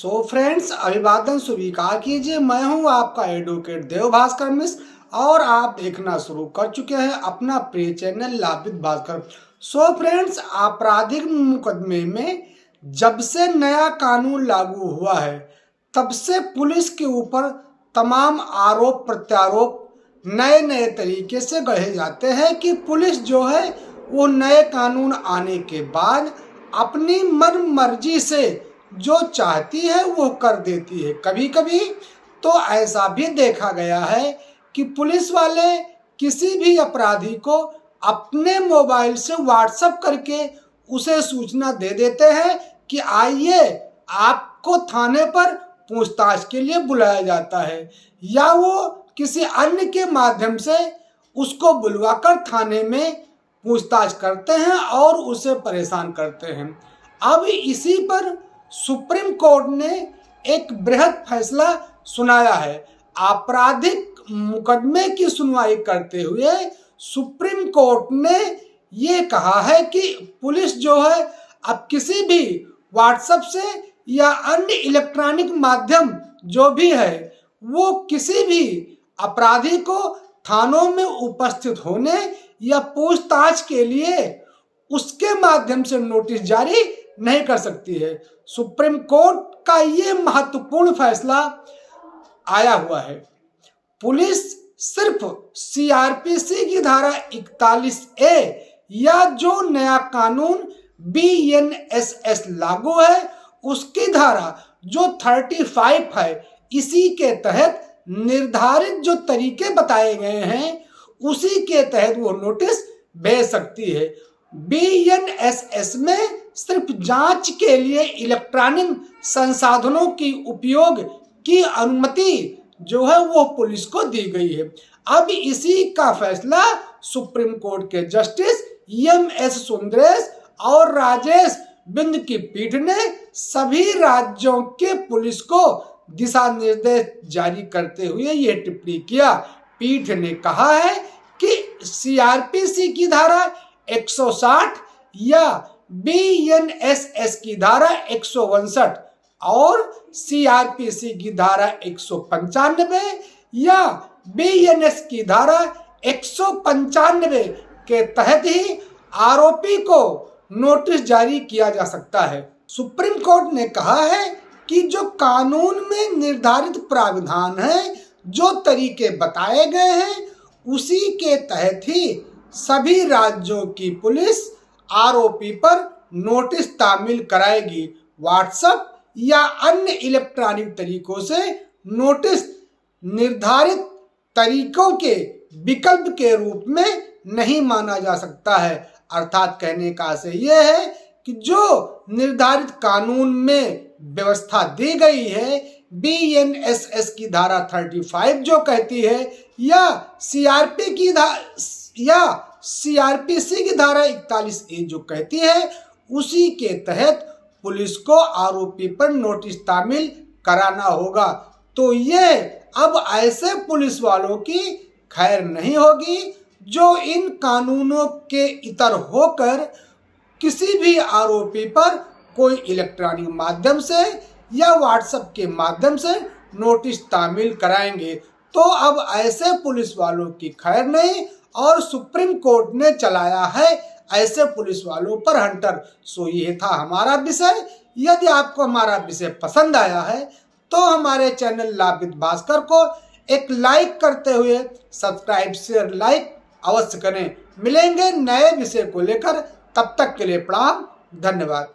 So friends, अभिवादन स्वीकार कीजिए। मैं हूं आपका एडवोकेट देव भास्कर मिश्र और आप देखना शुरू कर चुके हैं अपना प्रिय चैनल लाभित भास्कर। सो फ्रेंड्स, आपराधिक मुकदमे में जब से नया कानून लागू हुआ है तब से पुलिस के ऊपर तमाम आरोप प्रत्यारोप नए नए तरीके से गढ़े जाते हैं कि पुलिस जो है वो नए कानून आने के बाद अपनी मन मर्जी से जो चाहती है वो कर देती है। कभी कभी तो ऐसा भी देखा गया है कि पुलिस वाले किसी भी अपराधी को अपने मोबाइल से व्हाट्सएप करके उसे सूचना दे देते हैं कि आइए, आपको थाने पर पूछताछ के लिए बुलाया जाता है, या वो किसी अन्य के माध्यम से उसको बुलवाकर थाने में पूछताछ करते हैं और उसे परेशान करते हैं। अब इसी पर सुप्रीम कोर्ट ने एक बृहद फैसला सुनाया है। आपराधिक मुकदमे की सुनवाई करते हुए सुप्रीम कोर्ट ने ये कहा है कि पुलिस जो है अब किसी भी व्हाट्सएप से या अन्य इलेक्ट्रॉनिक माध्यम जो भी है वो किसी भी अपराधी को थानों में उपस्थित होने या पूछताछ के लिए उसके माध्यम से नोटिस जारी नहीं कर सकती है। सुप्रीम कोर्ट का ये महत्वपूर्ण फैसला आया हुआ है। पुलिस सिर्फ सीआरपीसी की धारा 41A या जो नया कानून बीएनएसएस लागू है उसकी धारा जो 35 है, इसी के तहत निर्धारित जो तरीके बताए गए हैं उसी के तहत वो नोटिस भेज सकती है। बीएनएसएस में सिर्फ जांच के लिए इलेक्ट्रॉनिक संसाधनों की उपयोग की अनुमति जो है वो पुलिस को दी गई है। अब इसी का फैसला सुप्रीम कोर्ट के जस्टिस एम.एस. सुंदरेश और राजेश बिंद की पीठ ने सभी राज्यों के पुलिस को दिशा निर्देश जारी करते हुए ये टिप्पणी किया। पीठ ने कहा है कि सीआरपीसी की धारा 160 या बीएनएसएस की धारा 159 और सीआरपीसी की धारा 195 या बीएनएस की धारा 195 के तहत ही आरोपी को नोटिस जारी किया जा सकता है। सुप्रीम कोर्ट ने कहा है कि जो कानून में निर्धारित प्रावधान है, जो तरीके बताए गए हैं, उसी के तहत ही सभी राज्यों की पुलिस आरोपी पर नोटिस तामील कराएगी। व्हाट्सएप या अन्य इलेक्ट्रॉनिक तरीकों से नोटिस निर्धारित तरीकों के विकल्प के रूप में नहीं माना जा सकता है। अर्थात कहने का आशय यह है कि जो निर्धारित कानून में व्यवस्था दी गई है, बीएनएसएस की धारा 35 जो कहती है या सीआरपीसी की धारा 41A जो कहती है, उसी के तहत पुलिस को आरोपी पर नोटिस तामील कराना होगा। तो ये अब ऐसे पुलिस वालों की खैर नहीं होगी जो इन कानूनों के इतर होकर किसी भी आरोपी पर कोई इलेक्ट्रॉनिक माध्यम से या व्हाट्सएप के माध्यम से नोटिस तामील कराएंगे। तो अब ऐसे पुलिस वालों की खैर नहीं और सुप्रीम कोर्ट ने चलाया है ऐसे पुलिस वालों पर हंटर। सो ये था हमारा विषय। यदि आपको हमारा विषय पसंद आया है तो हमारे चैनल लाभित भास्कर को एक लाइक करते हुए सब्सक्राइब शेयर लाइक अवश्य करें। मिलेंगे नए विषय को लेकर, तब तक के लिए प्रणाम, धन्यवाद।